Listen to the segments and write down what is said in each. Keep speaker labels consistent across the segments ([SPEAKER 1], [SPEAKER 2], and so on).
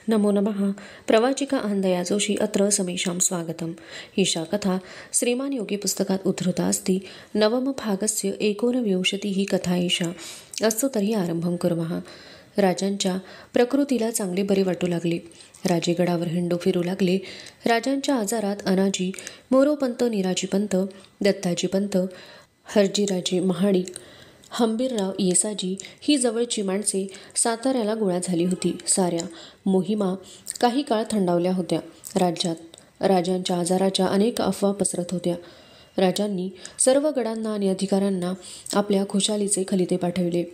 [SPEAKER 1] नमो नमः। प्रवाचिका अहंदया जोशी अत्र समेषां स्वागतम्। एषा कथा श्रीमान योगी पुस्तकात् उद्धृता अस्ति। नवमभागस्य 19 कथा एषा। अस्तु तर्हि आरंभं कुर्मः। राजांच्या प्रकृतीला चांगले बरे वाटू लागले। राजे गडावर हिंडू फिरू लागले। राजांच्या आजारात अनाजी, मोरोपंत, निराजीपंत, दत्ताजीपंत, हरजीराजे महाडिक, हंबीरराव येसाजी ही जवळची माणसे साताऱ्याला गोळा झाली होती. साऱ्या मोहिमा काही काळ थंडावल्या होत्या. राज्यात राजांच्या आजाराच्या अनेक अफवा पसरत होत्या. राजांनी सर्व गडांना आणि अधिकाऱ्यांना आपल्या खुशालीचे खलिते पाठविले.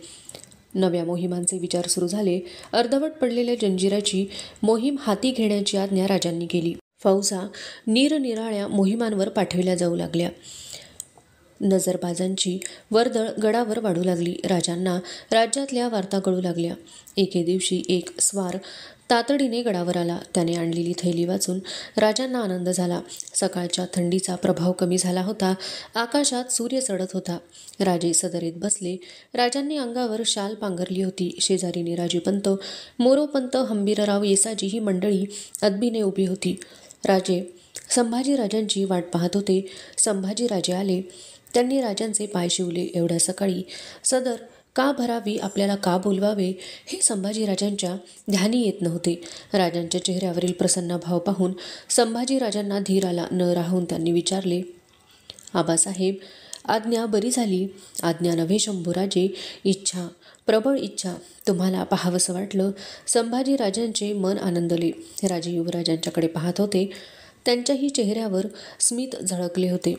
[SPEAKER 1] नव्या मोहिमांचे विचार सुरू झाले. अर्धवट पडलेल्या जंजिराची मोहीम हाती घेण्याची आज्ञा राजांनी केली. फौजा निरनिराळ्या मोहिमांवर पाठविल्या जाऊ लागल्या. नजरबाजांची वर्दळ गडावर वाढू लागली. राजांना राज्यातल्या वार्ता कळू लागल्या. एके दिवशी एक स्वार तातडीने गडावर आला. त्याने आणलेली थैली वाचून राजांना आनंद झाला. सकाळच्या थंडीचा प्रभाव कमी झाला होता. आकाशात सूर्य चढत होता. राजे सदरेत बसले. राजांनी अंगावर शाल पांघरली होती. शेजारी निराजीपंत, मोरोपंत, हंबीरराव येसाजी ही मंडळी अदबीने उभी होती. राजे संभाजीराजांची वाट पाहत होते. संभाजीराजे आले. त्यांनी राजांचे पाय शिवले. एवढ्या सकाळी सदर का भरावी, आपल्याला का बोलवावे, हे संभाजीराजांच्या ध्यानी येत नव्हते. राजांच्या चेहऱ्यावरील प्रसन्न भाव पाहून संभाजीराजांना धीर आला. न राहून त्यांनी विचारले, आबासाहेब, आज्ञा बरी झाली? आज्ञा नव्हे शंभूराजे, इच्छा, प्रबळ इच्छा. तुम्हाला पाहावंसं वाटलं. संभाजीराजांचे मन आनंदले. राजे युवराजांच्याकडे पाहत होते. त्यांच्याही चेहऱ्यावर स्मित झळकले होते.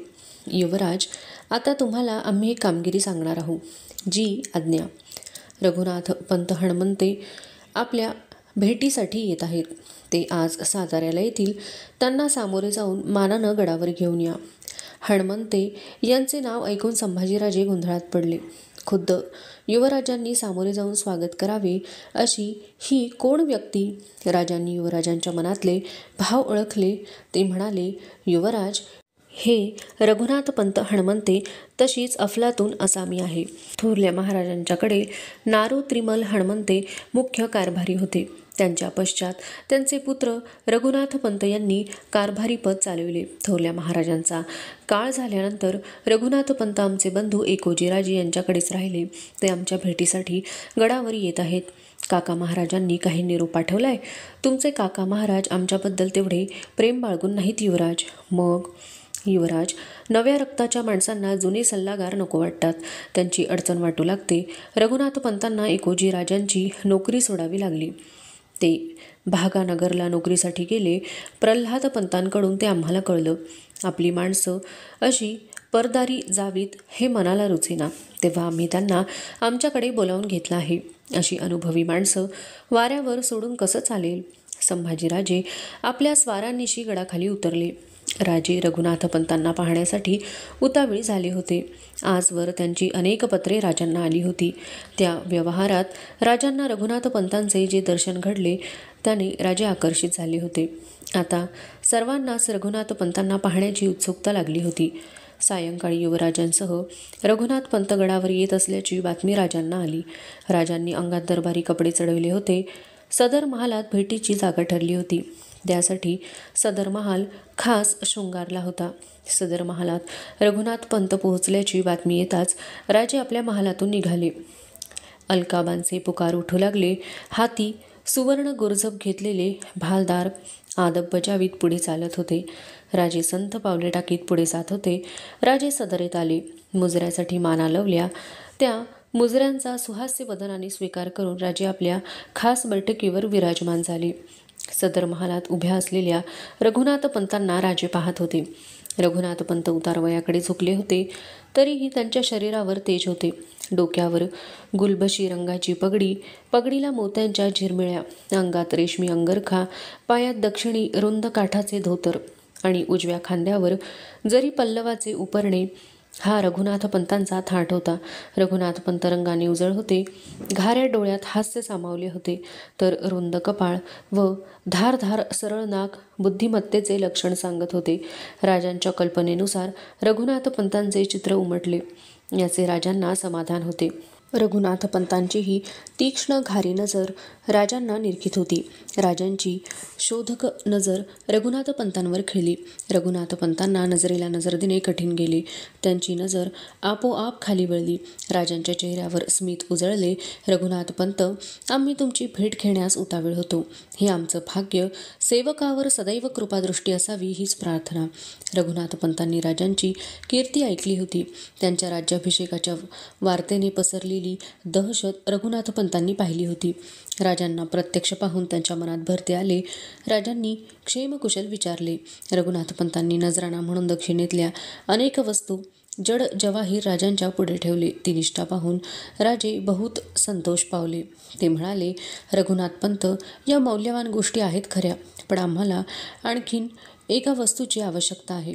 [SPEAKER 1] युवराज, आता तुम्हाला आम्ही एक कामगिरी सांगणार आहोत. जी आज्ञा. रघुनाथ पंत हणमंते आपल्या भेटीसाठी येत आहेत. ते आज साताऱ्याला येतील. त्यांना सामोरे जाऊन मानानं गडावर घेऊन या. हणमंते यांचे नाव ऐकून संभाजीराजे गोंधळात पडले. खुद्द युवराजांनी सामोरे जाऊन स्वागत करावे अशी ही कोण व्यक्ती? राजांनी युवराजांच्या मनातले भाव ओळखले. ते म्हणाले, युवराज, हे रघुनाथ पंत हणमंते, तशीच अफलातून असामी आहे. थोरल्या महाराजांच्याकडे नारू त्रिमल हणमंते मुख्य कारभारी होते. त्यांच्या पश्चात त्यांचे पुत्र रघुनाथ पंत यांनी कारभारी पद चालविले. थोरल्या महाराजांचा काळ झाल्यानंतर रघुनाथ पंत आमचे बंधू एकोजीराजे यांच्याकडेच राहिले. ते आमच्या भेटीसाठी गडावर येत आहेत. काका महाराजांनी काही निरोप पाठवलाय. तुमचे काका महाराज आमच्याबद्दल तेवढे प्रेम बाळगून नाहीत युवराज. मग युवराज, नव्या रक्ताच्या माणसांना जुने सल्लागार नको वाटतात. त्यांची अडचण वाटू लागते. रघुनाथ पंतांना एकोजीराजांची नोकरी सोडावी लागली. ते भागानगरला नोकरीसाठी गेले. प्रल्हाद पंतांकडून ते आम्हाला कळलं. आपली माणसं अशी परदारी जावीत हे मनाला रुचेना. तेव्हा आम्ही त्यांना आमच्याकडे बोलावून घेतलं आहे. अशी अनुभवी माणसं वाऱ्यावर सोडून कसं चालेल? संभाजीराजे आपल्या स्वारांनिशी गडाखाली उतरले. राजे रघुनाथ पंतांना पाहण्यासाठी उतावीळ झाले होते. आजवर त्यांची अनेक पत्रे राजांना आली होती. त्या व्यवहारात राजांना रघुनाथ पंतांचे जे दर्शन घडले त्याने राजे आकर्षित झाले होते. आता सर्वांनाच रघुनाथ पंतांना पाहण्याची उत्सुकता लागली होती. सायंकाळी युवराजांसह रघुनाथ पंत गडावर येत असल्याची बातमी राजांना आली. राजांनी अंगात दरबारी कपडे चढविले होते. सदर महालात भेटीची जागा ठरली होती. त्यासाठी सदर महाल खास शृंगारला होता. सदर महालात रघुनाथ पंत पोहोचल्याची बातमी येताच राजे आपल्या महालातून निघाले. अलकाबांचे पुकार उठू लागले. हाती सुवर्ण गुरझप घेतलेले भालदार आदब बजावीत पुढे चालत होते. राजे संथ पावले टाकीत पुढे जात होते. राजे सदरेत आले. मुजऱ्यासाठी माना लावल्या. त्या मुजऱ्यांचा सुहास्य वदनाने स्वीकार करून राजे आपल्या खास बैठकीवर विराजमान झाले. सदर महालात उभ्या असलेल्या रघुनाथ पंतांना राजे पाहत होते. रघुनाथ पंत उतारवयाकडे झुकले होते. तरीही त्यांच्या शरीरावर तेज होते. डोक्यावर गुलबशी रंगाची पगडी, पगडीला मोत्यांच्या झिरमिळ्या, अंगात रेशमी अंगरखा, पायात दक्षिणी रुंद काठाचे धोतर आणि उजव्या खांद्यावर जरी पल्लवाचे उपरणे, हा रघुनाथ पंतांचा थाट होता. रघुनाथ पंत रंगाने उजळ होते. घाऱ्या डोळ्यात हास्य सामावले होते. तर रुंद कपाळ व धारधार सरळ नाक बुद्धिमत्तेचे लक्षण सांगत होते. राजांच्या कल्पनेनुसार रघुनाथ पंतांचे चित्र उमटले. याचे राजांना समाधान होते. रघुनाथपंतांचीही तीक्ष्ण घारी नजर राजांना निरखित होती. राजांची शोधक नजर रघुनाथपंतांवर खेळली. रघुनाथपंतांना नजरेला नजर देणे कठीण गेले. त्यांची नजर आपोआप खाली वळली. राजांच्या चेहऱ्यावर स्मित उजळले. रघुनाथपंत, आम्ही तुमची भेट घेण्यास उतावीळ होतो. हे आमचं भाग्य. सेवकावर सदैव कृपादृष्टी असावी हीच प्रार्थना. रघुनाथपंतांनी राजांची कीर्ती ऐकली होती. त्यांच्या राज्याभिषेकाच्या वार्तेने पसरलेली दहशत रघुनाथपंतांनी पाहिली होती. राजांना प्रत्यक्ष पाहून त्यांच्या मनात भरते आले. राजांनी क्षेमकुशल विचारले. रघुनाथपंतांनी नजराणा म्हणून दक्षिणेतल्या अनेक वस्तू जड जवाहीर राजांच्या पुढे ठेवले. ती निष्ठा पाहून राजे बहुत संतोष पावले. ते म्हणाले, रघुनाथपंत, या मौल्यवान गोष्टी आहेत खऱ्या, पण आम्हाला आणखीन एका वस्तूची आवश्यकता आहे.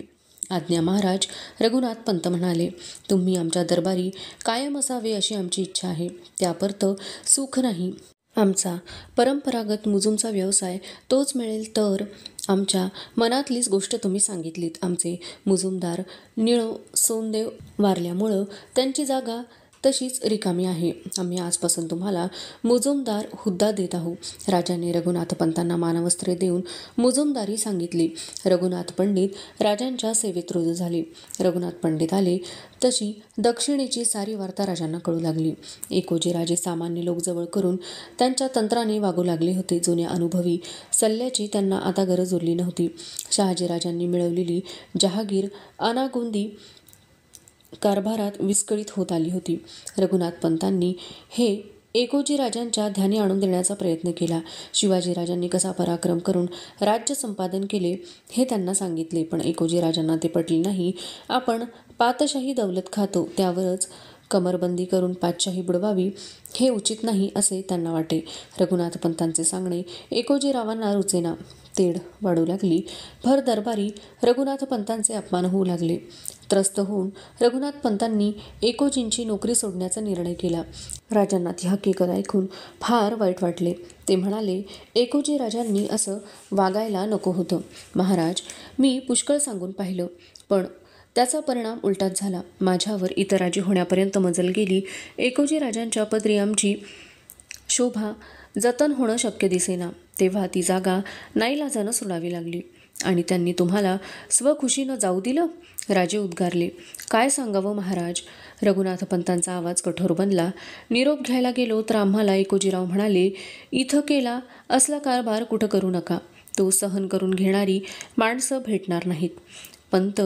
[SPEAKER 1] आज्ञा महाराज. रघुनाथपंत म्हणाले, तुम्ही आमच्या दरबारी कायम असावे अशी आमची इच्छा आहे. त्यापर्यंत सुख नाही. आमचा परंपरागत मुजुमचा व्यवसाय तोच मिळेल तर. आमच्या मनातलीच गोष्ट तुम्ही सांगितलीत. आमचे मुजुमदार निळो सोनदेव वारल्यामुळं त्यांची जागा तशीच रिकामी आहे. आम्ही आजपासून तुम्हाला मुजुमदार हुद्दा देत आहोत. राजाने रघुनाथपंतांना मानवस्त्रे देऊन मुजुमदारी सांगितली. रघुनाथ पंडित राजांच्या सेवेत रुजू झाले. रघुनाथ पंडित आले तशी दक्षिणेची सारी वार्ता राजांना कळू लागली. एकोजी राजे सामान्य लोक जवळ करून त्यांच्या तंत्राने वागू लागले होते. जुन्या अनुभवी सल्ल्याची त्यांना आता गरज उरली नव्हती. शहाजीराजांनी मिळवलेली जहागीर अनागोंदी कारभारात विस्कळीत होत आली होती. रघुनाथपंतांनी हे एकोजी राजांच्या ध्यानी आणून देण्याचा प्रयत्न केला. शिवाजीराजांनी कसा पराक्रम करून राज्य संपादन केले हे त्यांना सांगितले, पण एकोजी राजांना ते पटले नाही. आपण पातशाही दौलत खातो, त्यावरच कमरबंदी करून पातशाही बुडवावी हे उचित नाही असे त्यांना वाटे. रघुनाथपंतांचे सांगणे एकोजीरावांना रुचेना. तेढ वाढू लागली. भर दरबारी रघुनाथपंतांचे अपमान होऊ लागले. त्रस्त होऊन रघुनाथपंतांनी एकोजींची नोकरी सोडण्याचा निर्णय केला. राजांना ती हकीकत ऐकून फार वाईट वाटले. ते म्हणाले, एकोजी राजांनी असं वागायला नको होतं. महाराज, मी पुष्कळ सांगून पाहिलं, पण त्याचा परिणाम उलटाच झाला. माझ्यावर इतर राजे होण्यापर्यंत मजल गेली. एकोजी राजांच्या पदरी आमची शोभा जतन होणं शक्य दिसेना. तेव्हा ती जागा नाईलाजानं सोडावी लागली. आणि त्यांनी तुम्हाला स्वखुशीनं जाऊ दिलं? राजे उद्गारले. काय सांगावं महाराज. रघुनाथपंतांचा आवाज कठोर बनला. निरोप घ्यायला गेलो तर आम्हाला एकोजीराव म्हणाले, इथं केला असला कारभार कुठं करू नका. तो सहन करून घेणारी माणसं भेटणार नाहीत. पंत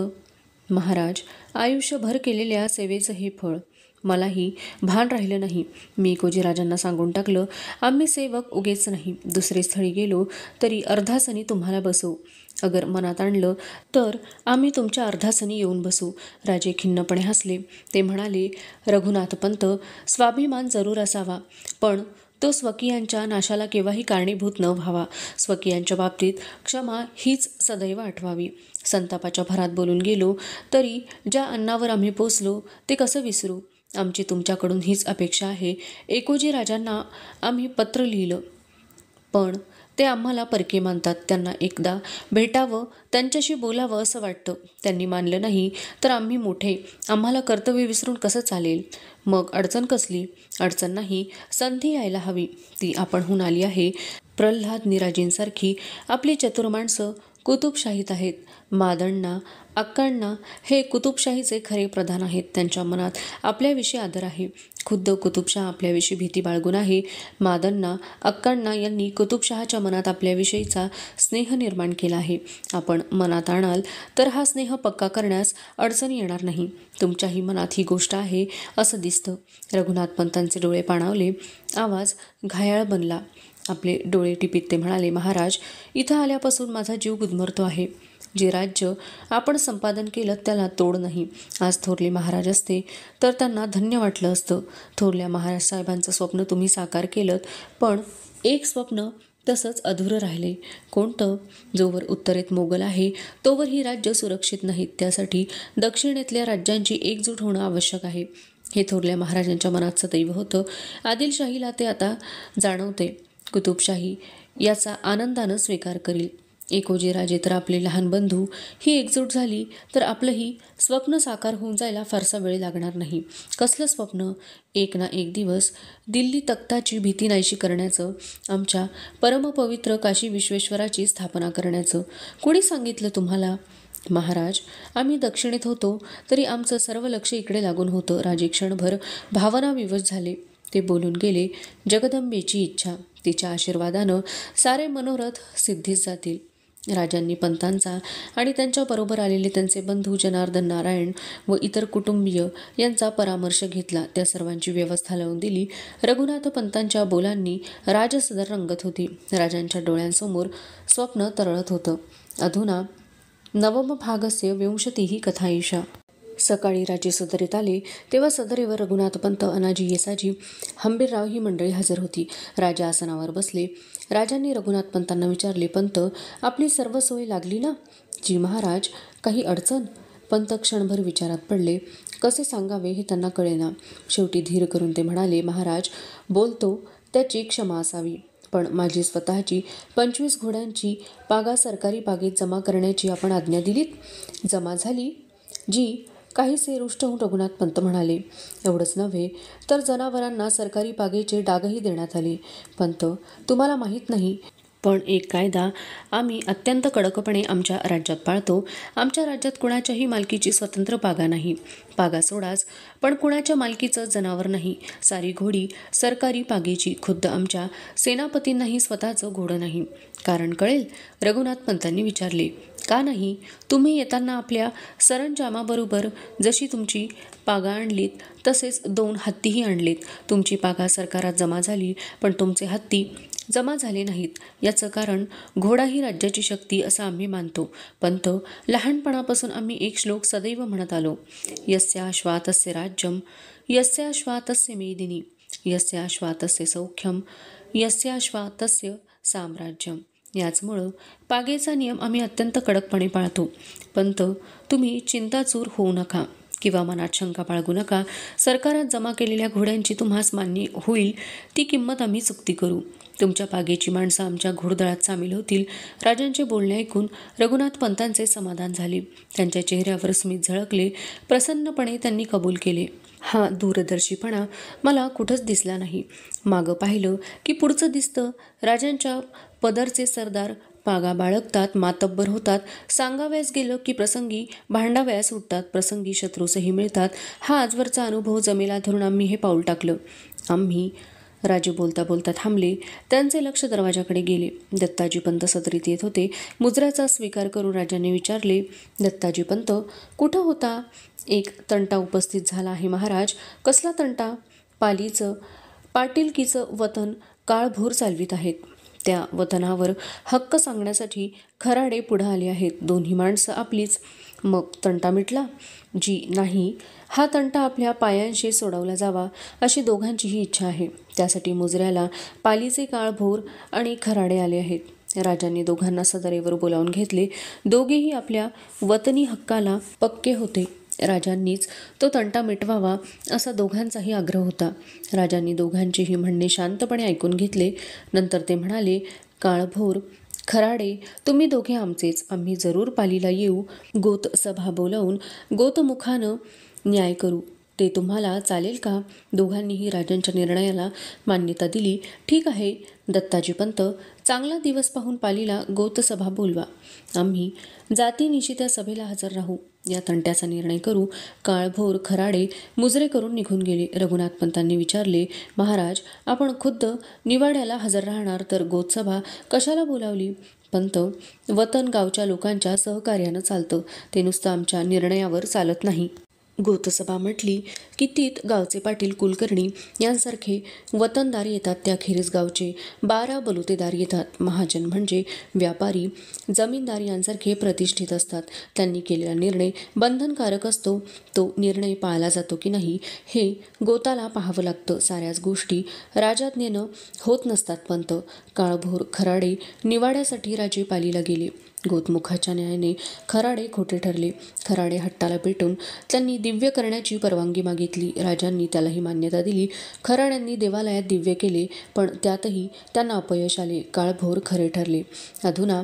[SPEAKER 1] महाराज, आयुष्यभर केलेल्या सेवेचं हे फळ. मलाही भान राहिलं नाही. मी एकोजीराजांना सांगून टाकलं, आम्ही सेवक उगेच नाही. दुसरे स्थळी गेलो तरी अर्धासनी तुम्हाला बसवू. अगर मनात आणलं तर आम्ही तुमच्या अर्धासनी येऊन बसू. राजे खिन्नपणे हसले. ते म्हणाले, रघुनाथपंत, स्वाभिमान जरूर असावा, पण तो स्वकीयांच्या नाशाला केव्हाही कारणीभूत न व्हावा. स्वकीयांच्या बाबतीत क्षमा हीच सदैव आठवावी. संतापाच्या भरात बोलून गेलो तरी ज्या अन्नावर आम्ही पोचलो ते कसं विसरू. आमची तुमच्याकडून हीच अपेक्षा आहे. एकोजी राजांना आम्ही पत्र लिहिलं, पण ते आम्हाला परके मानतात. त्यांना एकदा भेटावं, त्यांच्याशी बोलावं असं वाटतं. त्यांनी मानलं नाही तर आम्ही मोठे, आम्हाला कर्तव्य विसरून कसं चालेल. मग अडचण कसली? अडचण नाही, संधी यायला हवी. ती आपणहून आली आहे. प्रल्हाद निराजींसारखी आपली चतुर माणसं कुतुबशाहीत आहेत. मादण्णा, अक्कांना हे कुतुबशाहीचे खरे प्रधान आहेत. त्यांच्या मनात आपल्याविषयी आदर आहे. खुद्द कुतुबशाह आपल्याविषयी भीती बाळगून आहे. मादण्णा, अक्कांना यांनी कुतुबशहाच्या मनात आपल्याविषयीचा स्नेह निर्माण केला आहे. आपण मनात आणाल तर हा स्नेह पक्का करण्यास अडचण येणार नाही. तुमच्याही मनात ही गोष्ट आहे असं दिसतं. रघुनाथपंतांचे डोळे पाणावले. आवाज घायाळ बनला. आपले डोळे टिपीत ते म्हणाले, महाराज, इथं आल्यापासून माझा जीव गुदमरतो आहे. जे राज्य आपण संपादन केलं त्याला तोड नाही. आज थोरले महाराज असते तर त्यांना धन्य वाटलं असतं. थोरल्या महाराज साहेबांचं स्वप्न तुम्ही साकार केलं, पण एक स्वप्न तसंच अधुरं राहिले. कोणतं? जोवर उत्तरेत मोगल आहे तोवर ही राज्य सुरक्षित नाहीत. त्यासाठी दक्षिणेतल्या राज्यांची एकजूट होणं आवश्यक आहे. हे थोरल्या महाराजांच्या मनात सदैव होतं. आदिलशाहीला ते आता जाणवते. कुतुबशाही याचा आनंदानं स्वीकार करील. एकोजीराजे तर आपले लहान बंधू ही एकजूट झाली तर आपलंही स्वप्न साकार होऊन जायला फारसा वेळ लागणार नाही. कसलं स्वप्न? एक ना एक दिवस दिल्ली तख्ताची भीती नाहीशी करण्याचं, आमच्या परमपवित्र काशी विश्वेश्वराची स्थापना करण्याचं. कुणी सांगितलं तुम्हाला? महाराज, आम्ही दक्षिणेत होतो तरी आमचं सर्व लक्ष इकडे लागून होतं. राजे क्षणभर भावनाविवश झाले. ते बोलून गेले, जगदंबेची इच्छा, तिच्या आशीर्वादानं सारे मनोरथ सिद्धीस जातील. राजांनी पंतांचा आणि त्यांच्याबरोबर आलेले त्यांचे बंधू जनार्दन नारायण व इतर कुटुंबीय यांचा परामर्श घेतला. त्या सर्वांची व्यवस्था लावून दिली. रघुनाथ पंतांच्या बोलांनी राजसदर रंगत होती. राजांच्या डोळ्यांसमोर स्वप्न तरळत होतं. अधुना नवमभागस्य विंशतिः कथा एषा. सकाळी राजे सदरेत आले तेव्हा सदरेवर रघुनाथ पंत, अनाजी, येसाजी, हंबीरराव ही मंडळी हजर होती. राजा आसनावर बसले. राजांनी रघुनाथ पंतांना विचारले, पंत, आपली सर्व सोय लागली ना? जी महाराज. काही अडचण? पंत क्षणभर विचारात पडले. कसे सांगावे हे त्यांना कळेना. शेवटी धीर करून ते म्हणाले, महाराज, बोलतो त्याची क्षमा असावी, पण माझी स्वतःची 25 घोड्यांची पागा सरकारी बागेत जमा करण्याची आपण आज्ञा दिलीत. जमा झाली? जी. काहीसे रुष्ट होऊन रघुनाथ पंत म्हणाले, एवढंच नव्हे तर जनावरांना सरकारी बागेचे डागही देण्यात आले. पंत, तुम्हाला माहीत नाही, पण एक कायदा आम्ही अत्यंत कडकपणे आमच्या राज्यात पाळतो. आमच्या राज्यात कुणाच्याही मालकीची स्वतंत्र पागा नाही. पागा सोडाच, पण कुणाच्या मालकीचं जनावर नाही. सारी घोडी सरकारी पागेची. खुद्द आमच्या सेनापतींनाही स्वतःचं घोडं नाही. कारण कळेल? रघुनाथ पंतांनी विचारले. का नाही? तुम्ही येताना आपल्या सरंजामाबरोबर जशी तुमची पागा आणलीत तसेच 2 हत्तीही आणलेत. तुमची पागा सरकारात जमा झाली, पण तुमचे हत्ती जमा झाले नाहीत. याचं कारण घोडा ही राज्याची शक्ती असं आम्ही मानतो. पंत, लहानपणापासून आम्ही एक श्लोक सदैव म्हणत आलो, यस्याश्वातस्य राज्यम, यस्याश्वातस्य मेदिनी, यस्याश्वातस्य सौख्यम, यस्याश्वातस्य साम्राज्यम. याचमुळं पागेचा नियम आम्ही अत्यंत कडकपणे पाळतो. पंत, तुम्ही चिंताचूर होऊ नका किंवा मनात शंका बाळगू नका. सरकारात जमा केलेल्या घोड्यांची तुम्हास मान्य होईल ती किंमत आम्ही चुकती करू. तुमच्या पागेची माणसं आमच्या घोडदळात सामील होतील. राजांचे बोलणे ऐकून रघुनाथ पंतांचे समाधान झाले. त्यांच्या चेहऱ्यावर स्मित झळकले. प्रसन्नपणे त्यांनी कबूल केले. हा दूरदर्शीपणा मला कुठंच दिसला नाही. मागं पाहिलं की पुढचं दिसतं. राजांच्या पदरचे सरदार पागा बाळगतात, मातब्बर होतात. सांगावयास गेलं की प्रसंगी भांडावयास उठतात, प्रसंगी शत्रूसही मिळतात. हा आजवरचा अनुभव जमेला धरून आम्ही हे पाऊल टाकलं. आम्ही. राजे बोलता बोलता थांबले. त्यांचे लक्ष दरवाजाकडे गेले. दत्ताजी पंत सदरीत येत होते. मुजऱ्याचा स्वीकार करून राजांनी विचारले, दत्ताजी पंत, कुठं होता? एक तंटा उपस्थित झाला आहे महाराज. कसला तंटा? पाटीलकीचं वतन काळभोर चालवित आहेत. त्या वतनावर हक्क सांगण्यासाठी खराडे पुढं आले आहेत. दोन्ही माणसं आपलीच. मग तंटा मिटला? जी नाही. हा तंटा आपल्या पायांशी सोडवला जावा अशी दोघांचीही इच्छा आहे. त्यासाठी मुजऱ्याला पालीचे काळभोर आणि खराडे आले आहेत. राजांनी दोघांना सदरेवर बोलावून घेतले. दोघेही आपल्या वतनी हक्काला पक्के होते. राजांनीच तो तंटा मिटवावा असा दोघांचाही आग्रह होता. राजांनी दोघांचेही म्हणणे शांतपणे ऐकून घेतले. नंतर ते म्हणाले, काळभोर, खराडे, तुम्ही दोघे आमचेच. आम्ही जरूर पालीला येऊ. गोत सभा बोलावून गोतमुखानं न्याय करू. ते तुम्हाला चालेल का? दोघांनीही राजांच्या निर्णयाला मान्यता दिली. ठीक आहे दत्ताजी पंत, चांगला दिवस पाहून पालीला गोतसभा बोलवा. आम्ही जातीनिशी त्या सभेला हजर राहू. या तंट्याचा निर्णय करू. काळभोर खराडे मुजरे करून निघून गेले. रघुनाथ पंतांनी विचारले, महाराज, आपण खुद्द निवाड्याला हजर राहणार तर गोतसभा कशाला बोलावली? पंत, वतन गावच्या लोकांच्या सहकार्यानं चालतं. ते नुसतं आमच्या निर्णयावर चालत नाही. गोतसभा म्हटली की तीत गावचे पाटील, कुलकर्णी यांसारखे वतनदार येतात. त्याखेरीज गावचे 12 बलुतेदार येतात. महाजन म्हणजे व्यापारी, जमीनदार यांसारखे प्रतिष्ठित असतात. त्यांनी केलेला निर्णय बंधनकारक असतो. तो निर्णय पाळला जातो की नाही हे गोताला पाहावं लागतं. साऱ्याच गोष्टी राजाज्ञेनं होत नसतात. पंत, काळभोर खराडे निवाड्यासाठी राजे पालीला गेले. गोतमुखाच्या न्यायाने खराडे खोटे ठरले. खराडे हट्टाला पेटून त्यांनी दिव्य करण्याची परवानगी मागितली. राजांनी त्यालाही मान्यता दिली. खराड्यांनी देवालयात दिव्य केले, पण त्यातही त्यांना अपयश आले. काळभोर खरे ठरले. अधुना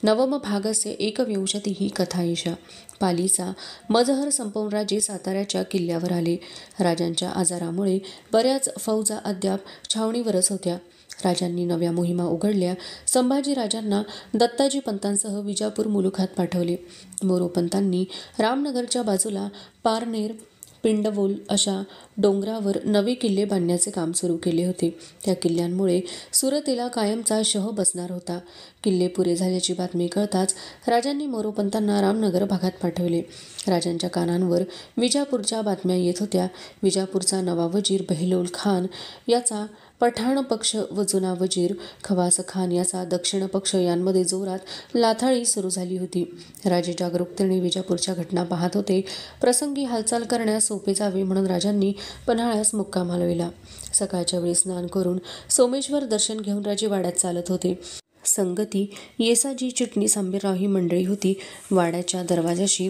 [SPEAKER 1] नवमभागस्य एकविंशतिः कथा एषा। पालीचा मजहर संपवून राजे साताऱ्याच्या किल्ल्यावर आले. राजांच्या आजारामुळे बऱ्याच फौजा अद्याप छावणीवरच होत्या. राजांनी नव्या मोहिमा उघडल्या. संभाजी राजांना दत्ताजी पंतांसह विजापूर मुलुखात पाठवले. मोरोपंतांनी रामनगरच्या बाजूला पारनेर, पिंडवोल अशा डोंगरावर नवे किल्ले बांधण्याचे काम सुरू केले होते. त्या किल्ल्यांमुळे सुरतेला कायमचा शह बसणार होता. किल्ले पुरे झाल्याची बातमी कळताच राजांनी मोरोपंतांना रामनगर भागात पाठवले. राजांच्या कानांवर विजापूरच्या बातम्या येत होत्या. विजापूरचा नवा वजीर बहिलोल खान याचा पठाण पक्ष व जुना वजीर खवास खान याचा दक्षिण पक्ष यांमध्ये जोरात लाथाळी सुरू झाली होती. राजे जागरूकतेने विजापूरच्या घटना पाहत होते. प्रसंगी हालचाल करण्यास सोपे जावे म्हणून राजांनी पन्हाळ्यास मुक्काम हलविला. सकाळच्या वेळी स्नान करून सोमेश्वर दर्शन घेऊन राजे वाड्यात चालत होते. संगती येसाजी, चिटणीस, आंबेराव ही मंडळी होती. वाड्याच्या दरवाजाशी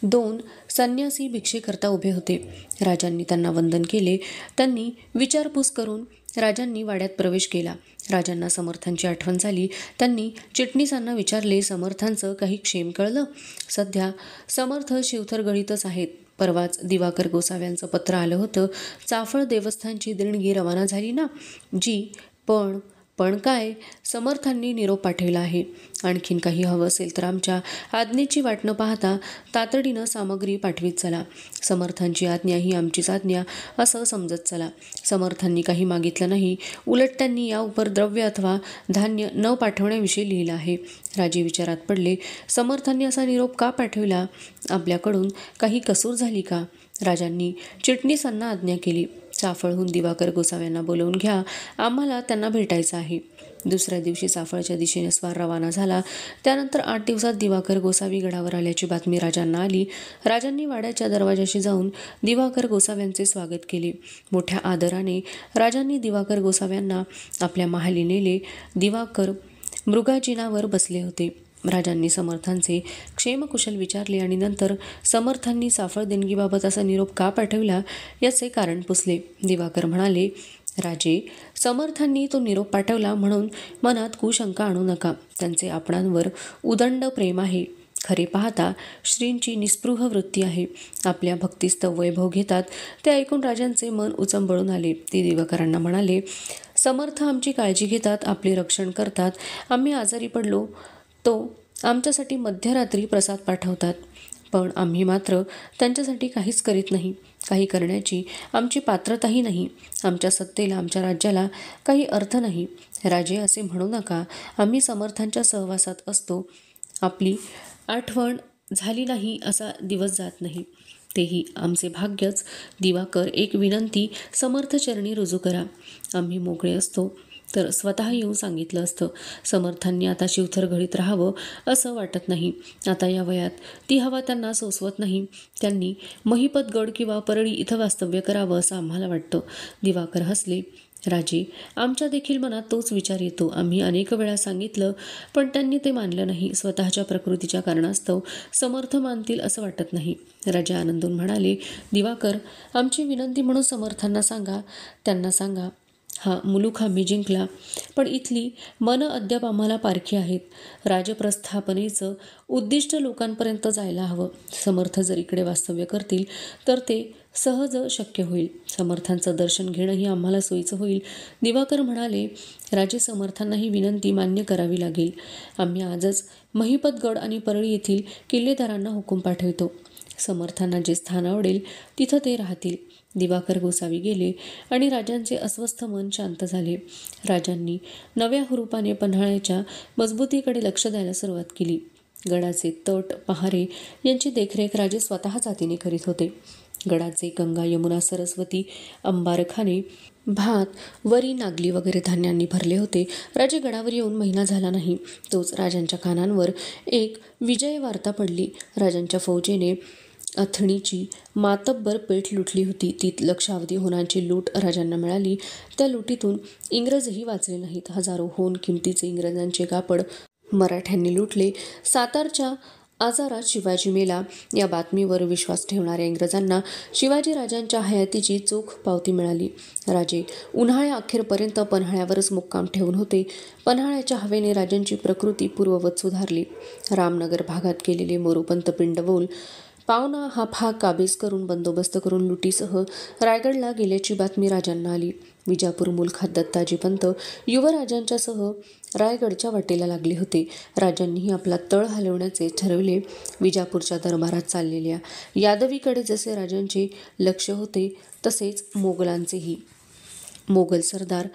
[SPEAKER 1] 2 संन्यासी भिक्षेकरता उभे होते. राजांनी त्यांना वंदन केले. त्यांनी विचारपूस करून राजांनी वाड्यात प्रवेश केला. राजांना समर्थांची आठवण झाली. त्यांनी चिटणीसांना विचारले, समर्थांचं काही क्षेम कळलं? सध्या समर्थ शिवथरगळीतच आहेत. परवाच दिवाकर गोसाव्यांचं पत्र आलं होतं. चाफळ देवस्थानची देणगी रवाना झाली ना? जी, पण काय? समर्थांनी निरोप पाठवला आहे. आणखीन काही हवं असेल तर आमच्या आज्ञेची वाट न पाहता तातडीनं सामग्री पाठवीत चला. समर्थांची आज्ञा ही आमचीच आज्ञा असं समजत चला. समर्थांनी काही मागितलं नाही. उलट त्यांनी या उपर द्रव्य अथवा धान्य न पाठवण्याविषयी लिहिलं आहे. राजे विचारात पडले. समर्थांनी असा निरोप का पाठविला? आपल्याकडून काही कसूर झाली का? राजांनी चिटणीसांना आज्ञा केली. चाफळहून दिवाकर गोसाव्यांना बोलवून घ्या. आम्हाला त्यांना भेटायचं आहे. दुसऱ्या दिवशी चाफळच्या दिशेने स्वार रवाना झाला. त्यानंतर 8 दिवसात दिवाकर गोसावी गडावर आल्याची बातमी राजांना आली. राजांनी वाड्याच्या दरवाजाशी जाऊन दिवाकर गोसाव्यांचे स्वागत केले. मोठ्या आदराने राजांनी दिवाकर गोसाव्यांना आपल्या महाली नेले. दिवाकर मृगाजिनावर बसले होते. राजांनी समर्थांचे क्षेमकुशल विचारले आणि नंतर समर्थांनी चाफळ देणगीबाबत असा निरोप का पाठविला याचे कारण पुसले. दिवाकर म्हणाले, राजे, समर्थांनी तो निरोप पाठवला म्हणून मनात कुशंका आणू नका. त्यांचे आपणांवर उदंड प्रेम आहे. खरे पाहता श्रींची निस्पृह वृत्ती आहे. आपल्या भक्तिस्तव वैभव घेतात. ते ऐकून राजांचे मन उचंबळून आले. ते दिवाकरांना म्हणाले, समर्थ आमची काळजी घेतात, आपले रक्षण करतात. आम्ही आजारी पडलो तो आमच्यासाठी मध्यरात्री प्रसाद पाठवतात. पण आम्ही मात्र त्यांच्यासाठी काहीच करीत नाही. काही करण्याची आमची पात्रताही नाही. आमच्या सत्तेला, आमच्या राज्याला काही अर्थ नाही. राजे, असे म्हणू नका. आम्ही समर्थांच्या सहवासात असतो. आपली आठवण झाली नाही असा दिवस जात नाही. तेही आमचे भाग्यच. दिवाकर, एक विनंती समर्थचरणी रुजू करा. आम्ही मोकळे असतो तर स्वतः येऊन सांगितलं असतं. समर्थांनी आता शिवथरगळीत राहावं असं वाटत नाही. आता या वयात ती हवा त्यांना सोसवत नाही. त्यांनी महिपतगड किंवा परळी इथं वास्तव्य करावं असं आम्हाला वाटतं. दिवाकर हसले. राजे, आमच्या देखील मनात तोच विचार येतो. आम्ही अनेक वेळा सांगितलं पण त्यांनी ते मानलं नाही. स्वतःच्या प्रकृतीच्या कारणास्तव समर्थ मानतील असं वाटत नाही. राजा आनंदून म्हणाले, दिवाकर, आमची विनंती म्हणून समर्थांना सांगा. त्यांना सांगा, हा मुलूख आम्ही जिंकला, पण इथली मनं अद्याप आम्हाला पारखी आहेत. राजप्रस्थापनेचं उद्दिष्ट लोकांपर्यंत जायला हवं. समर्थ जर इकडे वास्तव्य करतील तर ते सहज शक्य होईल. समर्थांचं दर्शन घेणंही आम्हाला सोयीचं होईल. दिवाकर म्हणाले, राजे, समर्थांना ही विनंती मान्य करावी लागेल. आम्ही आजच महिपतगड आणि परळी येथील किल्लेदारांना हुकूम पाठवितो. समर्थांना जे स्थान आवडेल तिथं ते राहतील. दिवाकर गोसावी गेले आणि राजांचे अस्वस्थ मन शांत झाले. राजांनी नव्या हुरूपाने पन्हाळ्याच्या मजबूतीकडे लक्ष द्यायला सुरुवात केली. गडाचे तट, पहारे यांची देखरेख राजे स्वतः जातीने करीत होते. गडाचे गंगा, यमुना, सरस्वती अंबारखाने भात, वरी, नागली वगैरे धान्यांनी भरले होते. राजे गडावर येऊन महिना झाला नाही, तोच राजांच्या कानांवर एक विजय वार्ता पडली. राजांच्या फौजेने अथणीची मातब्बर पेठ लुटली होती. तीत लक्षावधी होनांची लूट राजांना मिळाली. त्या लुटीतून इंग्रजही वाचले नाहीत. हजारो होन किमतीचे इंग्रजांचे कापड मराठ्यांनी लुटले. सातारच्या आजारात शिवाजी मेला या बातमीवर विश्वास ठेवणाऱ्या इंग्रजांना शिवाजी राजांच्या हयातीची चोख पावती मिळाली. राजे उन्हाळ्या अखेरपर्यंत पन्हाळ्यावरच मुक्काम ठेवून होते. पन्हाळ्याच्या हवेने राजांची प्रकृती पूर्ववत सुधारली. रामनगर भागात केलेले मोरोपंत पिंडवोल पावना हा भाग काबीज करून बंदोबस्त करून लुटीसह रायगडला गेल्याची बातमी राजांना आली. विजापूर मुलखात दत्ताजी पंत युवराजांच्यासह रायगडच्या वाटेला लागले होते. राजांनीही आपला तळ हलवण्याचे ठरवले. विजापूरच्या दरबारात चाललेल्या यादवीकडे जसे राजांचे लक्ष होते तसेच मोगलांचेही. मोगल सरदार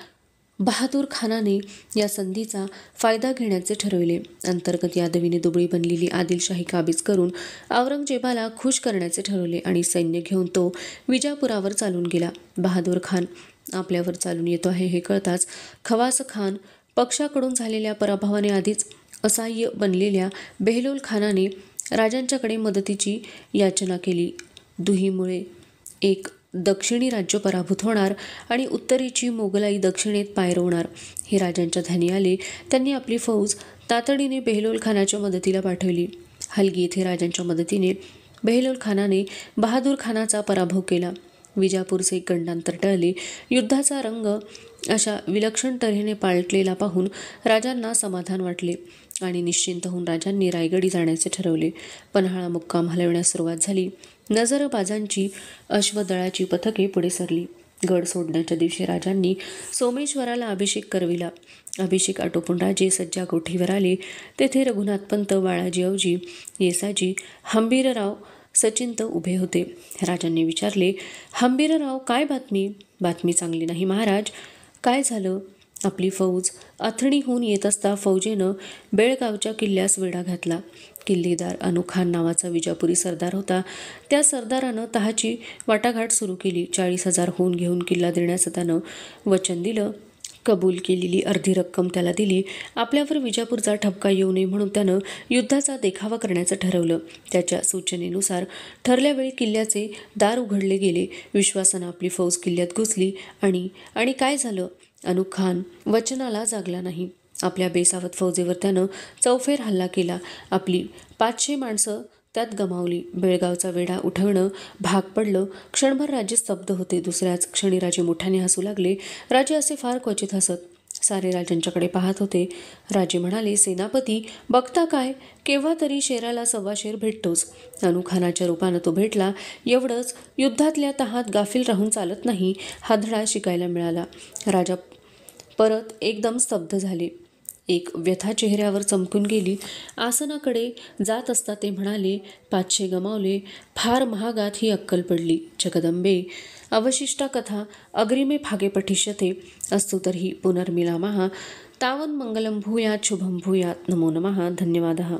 [SPEAKER 1] बहादूर खानाने या संधीचा फायदा घेण्याचे ठरविले. अंतर्गत यादवीने दुबळी बनलेली आदिलशाही काबीज करून औरंगजेबाला खुश करण्याचे ठरवले आणि सैन्य घेऊन तो विजापुरावर चालून गेला. बहादूर खान आपल्यावर चालून येतो आहे हे कळताच खवास खान पक्षाकडून झालेल्या पराभवाने आधीच असहाय्य बनलेल्या बेहलोल खानाने राजांच्याकडे मदतीची याचना केली. दुहीमुळे एक दक्षिणी राज्य पराभूत होणार आणि उत्तरेची मोगलाई दक्षिणेत पाय रोवणार हे राजांच्या ध्यानी आले. त्यांनी आपली फौज तातडीने बेहलोल खानाच्या मदतीला पाठवली. हलगी येथे राजांच्या मदतीने बेहलोल खानाने बहादूर खानाचा पराभव केला. विजापूरचे गंडांतर टळले. युद्धाचा रंग अशा विलक्षण तऱ्हेने पालटलेला पाहून राजांना समाधान वाटले आणि निश्चिंत होऊन राजांनी रायगडी जाण्याचे ठरवले. पन्हाळा मुक्काम हलवण्यास सुरुवात झाली. नजरबाजांची अश्वदळाची पथके पुढे सरली. गड सोडण्याच्या दिवशी राजांनी सोमेश्वराला अभिषेक करविला. अभिषेक आटोपून राजे सज्जा कोठीवर आले. तेथे रघुनाथपंत, बाळाजी औजी, येसाजी, हंबीरराव सचिंत उभे होते. राजांनी विचारले, हंबीरराव, काय बातमी? बातमी चांगली नाही महाराज. काय झालं? आपली फौज अथणीहून येत असता फौजेनं बेळगावच्या किल्ल्यास वेढा घातला. किल्लेदार अनुखान नावाचा विजापुरी सरदार होता. त्या सरदारानं तहाची वाटाघाट सुरू केली. 40,000 होऊन घेऊन किल्ला देण्याचं त्यानं वचन दिलं. कबूल केलेली अर्धी रक्कम त्याला दिली. आपल्यावर विजापूरचा ठपका येऊ नये म्हणून त्यानं युद्धाचा देखावा करण्याचं ठरवलं. त्याच्या सूचनेनुसार ठरल्या वेळी किल्ल्याचे दार उघडले गेले. विश्वासानं आपली फौज किल्ल्यात घुसली आणि काय झालं? अनुखान वचनाला जागला नाही. आपल्या बेसावत फौजेवर त्यानं चौफेर हल्ला केला. आपली 500 माणसं त्यात गमावली. बेळगावचा वेढा उठवणं भाग पडलं. क्षणभर राजे स्तब्ध होते. दुसऱ्याच क्षणी राजे मोठ्याने हसू लागले. राजे असे फार क्वचित हसत. सारे राजांच्याकडे पाहत होते. राजे म्हणाले, सेनापती, बघता काय? केव्हा तरी शेराला 1.25 शेर भेटतोच. अनुखानाच्या रूपानं तो भेटला. एवढंच, युद्धातल्या तहात गाफील राहून चालत नाही हा धडा शिकायला मिळाला. राजा परत एकदम स्तब्ध झाले. एक व्यथा चेहऱ्यावर चमकून गेली. आसनाकडे जात असता ते म्हणाले, 500 गमावले. फार महागात ही अक्कल पडली. जगदंबे, अवशिष्टा कथा अग्रिमे भागे पठिष्यते. अस्तु तर्हि पुनर्मिलामः. तावन् मंगलं भूयात् शुभं भूयात्. नमो नमः. धन्यवादः.